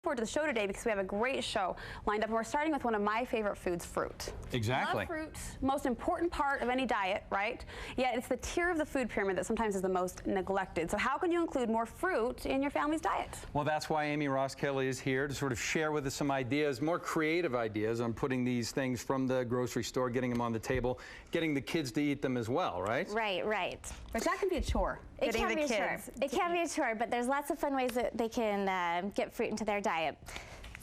Forward to the show today because we have a great show lined up, and we're starting with one of my favorite foods, fruit. Exactly. Love fruit, most important part of any diet, right? Yet it's the tier of the food pyramid that sometimes is the most neglected. So how can you include more fruit in your family's diet? Well, that's why Amy Roskelley is here to sort of share with us some ideas, more creative ideas on putting these things from the grocery store, getting them on the table, getting the kids to eat them as well, right? Right. But that can be a chore. It can be a chore. It can be a chore, but there's lots of fun ways that they can get fruit into their diet.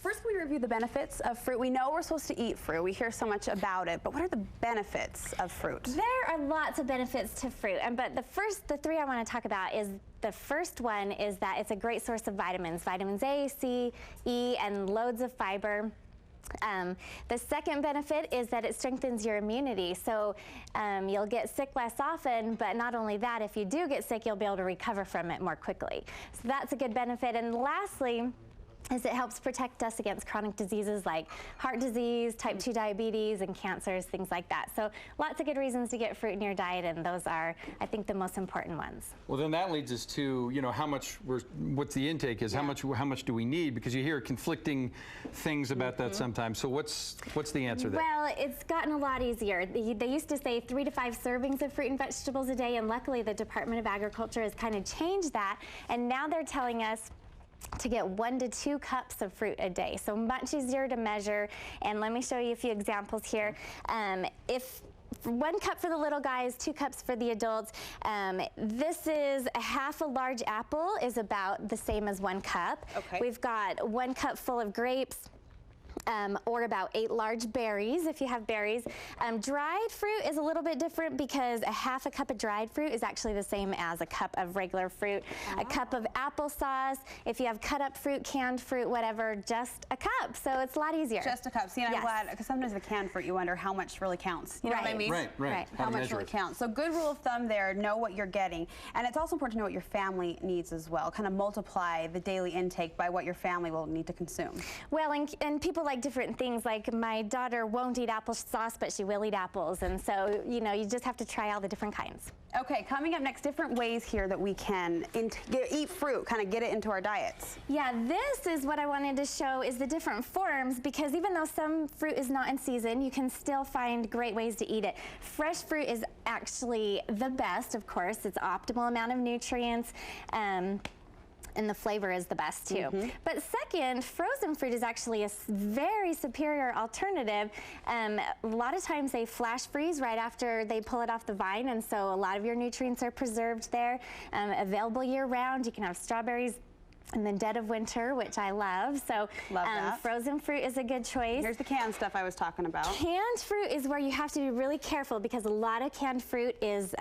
First, we review the benefits of fruit. We know we're supposed to eat fruit. We hear so much about it, but what are the benefits of fruit? There are lots of benefits to fruit, but the three I want to talk about is the first one is that it's a great source of vitamins, vitamins A, C, E, and loads of fiber. The second benefit is that it strengthens your immunity, so you'll get sick less often, but not only that, if you do get sick, you'll be able to recover from it more quickly. So that's a good benefit. And lastly, is it helps protect us against chronic diseases like heart disease, type 2 diabetes, and cancers, things like that. So lots of good reasons to get fruit in your diet, and those are, I think, the most important ones. Well, then that leads us to, you know, what's the intake is, how much do we need? Because you hear conflicting things about that sometimes. So what's the answer there? Well, it's gotten a lot easier. They used to say 3 to 5 servings of fruit and vegetables a day, and luckily the Department of Agriculture has kind of changed that, and now they're telling us to get 1 to 2 cups of fruit a day. So much easier to measure. And let me show you a few examples here. If 1 cup for the little guys, 2 cups for the adults. This is half a large apple is about the same as 1 cup. Okay. We've got 1 cup full of grapes. Or about 8 large berries if you have berries. Dried fruit is a little bit different because a half a cup of dried fruit is actually the same as a cup of regular fruit. A cup of applesauce, if you have cut up fruit, canned fruit, whatever, just a cup. So it's a lot easier. Just a cup. See, and I'm glad, because sometimes the canned fruit, you wonder how much really counts. You know what I mean? Right. How much really counts. So good rule of thumb there, know what you're getting. And it's also important to know what your family needs as well. Kind of multiply the daily intake by what your family will need to consume. Well, and people like different things. Like my daughter won't eat applesauce, but she will eat apples. And so, you know, you just have to try all the different kinds. Okay, coming up next, different ways here that we can eat fruit, kind of get it into our diets. Yeah, this is what I wanted to show is the different forms, because even though some fruit is not in season, you can still find great ways to eat it. Fresh fruit is actually the best, of course. It's optimal amount of nutrients. And the flavor is the best too. But second, frozen fruit is actually a very superior alternative. A lot of times they flash freeze right after they pull it off the vine, and so a lot of your nutrients are preserved there. Available year round. You can have strawberries in the dead of winter, which I love. So frozen fruit is a good choice. Here's the canned stuff I was talking about. Canned fruit is where you have to be really careful, because a lot of canned fruit is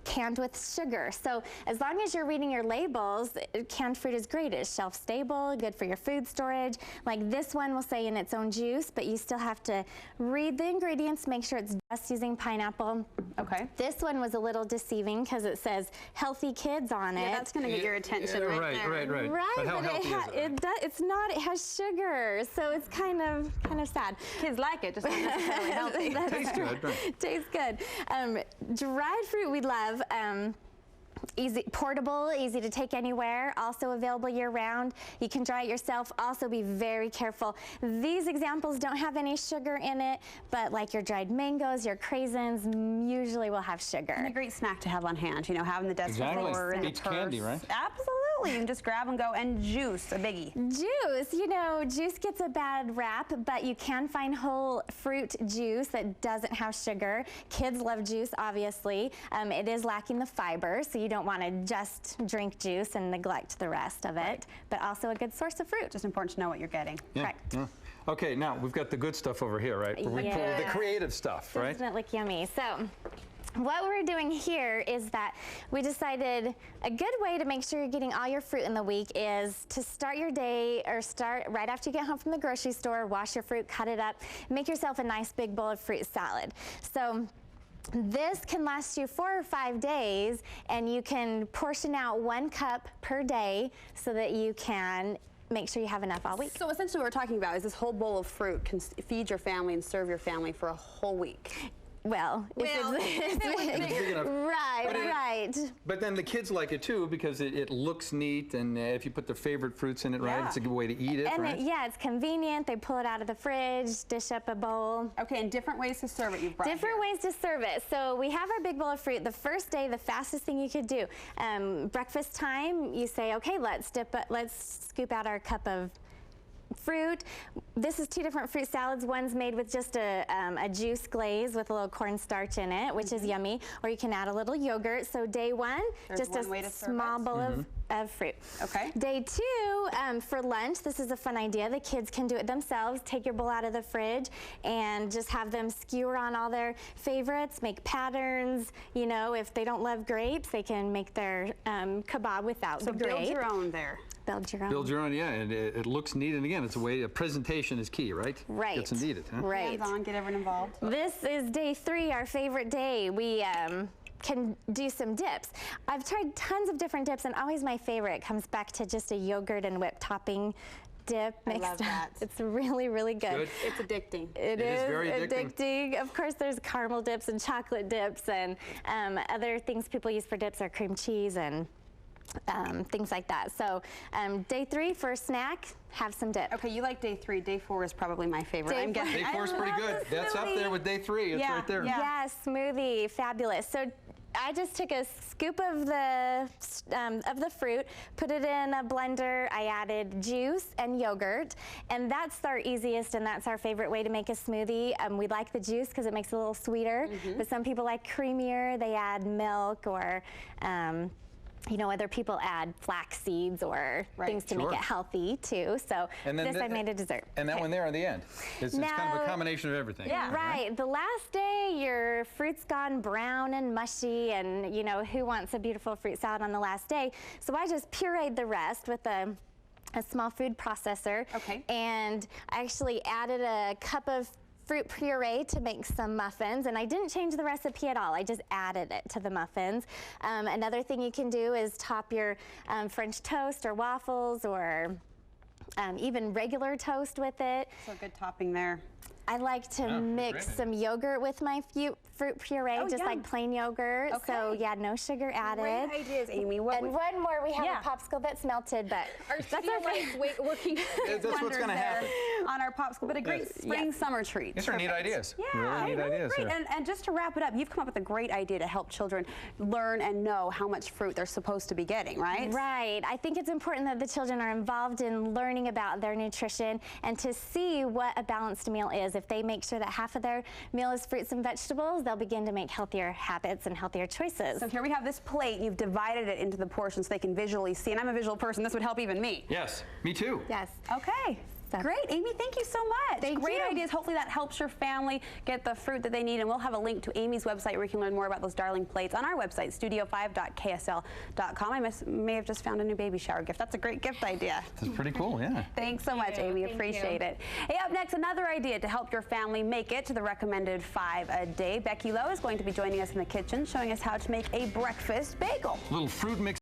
canned with sugar. So as long as you're reading your labels, canned fruit is great. It's shelf stable, good for your food storage. Like this one will say in its own juice, but you still have to read the ingredients, make sure it's just using pineapple. Okay. This one was a little deceiving because it says healthy kids on it. Yeah, that's going to get your attention right there. Right. But how healthy is it? It's not. It has sugar, so it's kind of sad. Kids like it, just not necessarily healthy. Tastes good. Right. Tastes good. Dried fruit we love. Easy, portable, easy to take anywhere, also available year-round. You can dry it yourself. Also be very careful. These examples don't have any sugar in it, but like your dried mangoes, your craisins usually will have sugar. And a great snack to have on hand, you know, having the desk before in the purse. Candy, right? Absolutely. You can just grab and go. And juice, a biggie. Juice, you know, juice gets a bad rap, but you can find whole fruit juice that doesn't have sugar. Kids love juice, obviously. It is lacking the fiber, so you don't want to just drink juice and neglect the rest of it, but also a good source of fruit. Just important to know what you're getting. Correct. Yeah. Okay, now we've got the good stuff over here, right? Yeah. The creative stuff, right? Doesn't it look yummy? So what we're doing here is that we decided a good way to make sure you're getting all your fruit in the week is to start your day, or start right after you get home from the grocery store, wash your fruit, cut it up, make yourself a nice big bowl of fruit salad. So this can last you 4 or 5 days, and you can portion out 1 cup per day so that you can make sure you have enough all week. So essentially what we're talking about is this whole bowl of fruit can feed your family and serve your family for a whole week. Well, if it's big enough. right. But then the kids like it too because it looks neat, and if you put their favorite fruits in it, right, it's a good way to eat it, And right? it's convenient. They pull it out of the fridge, dish up a bowl. Okay, and different ways to serve it you've brought Different ways to serve it. So we have our big bowl of fruit. The first day, the fastest thing you could do. Breakfast time, you say, okay, let's scoop out our cup of fruit. This is 2 different fruit salads. One's made with just a juice glaze with a little cornstarch in it, which is yummy. Or you can add a little yogurt. So day 1, just a small bowl of fruit. Okay. Day 2, for lunch, this is a fun idea. The kids can do it themselves. Take your bowl out of the fridge and just have them skewer on all their favorites, make patterns. You know, if they don't love grapes, they can make their kebab without the grape. So build your own there. Build your own. Build your own, yeah, and it looks neat. And again, it's a way, presentation is key, right? Right. Gets them needed, huh? Right. Hands on, get everyone involved. This is day 3, our favorite day. We can do some dips. I've tried tons of different dips, and always my favorite comes back to just a yogurt and whipped topping dip mixed love that. up. It's really, really good. It's addicting. It is is very addicting. Of course, there's caramel dips and chocolate dips, and other things people use for dips are cream cheese and things like that. So day 3 for a snack, have some dip. Okay, you like day 3. Day 4 is probably my favorite. I'm guessing. Day 4 is pretty good. That's up there with day 3. It's right there. Yeah. Yes, smoothie, fabulous. So I just took a scoop of the fruit, put it in a blender. I added juice and yogurt, and that's our easiest and that's our favorite way to make a smoothie. We like the juice because it makes it a little sweeter, but some people like creamier. They add milk or you know, other people add flax seeds or things to make it healthy too. So this I made a dessert. And that one there on the end. It's kind of a combination of everything. Yeah, right. The last day, your fruit's gone brown and mushy, and you know, who wants a beautiful fruit salad on the last day? So I just pureed the rest with a small food processor. Okay. And I actually added a cup of fruit puree to make some muffins, and I didn't change the recipe at all. I just added it to the muffins. Another thing you can do is top your French toast or waffles or even regular toast with it. So good topping there. I like to mix some yogurt with my fruit puree, just like plain yogurt. Okay. So yeah, no sugar added. Great ideas, Amy. And one more, we have a popsicle that's melted, but that's working. That's what's going to happen on our popsicle. But a great spring summer treat. These are neat ideas. Yeah, really neat ideas. Great. And just to wrap it up, you've come up with a great idea to help children learn and know how much fruit they're supposed to be getting, right? Right. I think it's important that the children are involved in learning about their nutrition and to see what a balanced meal is. If they make sure that half of their meal is fruits and vegetables, they'll begin to make healthier habits and healthier choices. So here we have this plate. You've divided it into the portions so they can visually see. And I'm a visual person. This would help even me. Yes, me too. Yes. Okay. Great, Amy, thank you so much. Great ideas. Hopefully that helps your family get the fruit that they need. And we'll have a link to Amy's website where you can learn more about those darling plates on our website, studio5.ksl.com. I may have just found a new baby shower gift. That's a great gift idea. That's pretty cool, yeah. Thanks so much, Amy. Appreciate it. Hey, up next, another idea to help your family make it to the recommended 5 a day. Becky Lowe is going to be joining us in the kitchen, showing us how to make a breakfast bagel. Little fruit mix.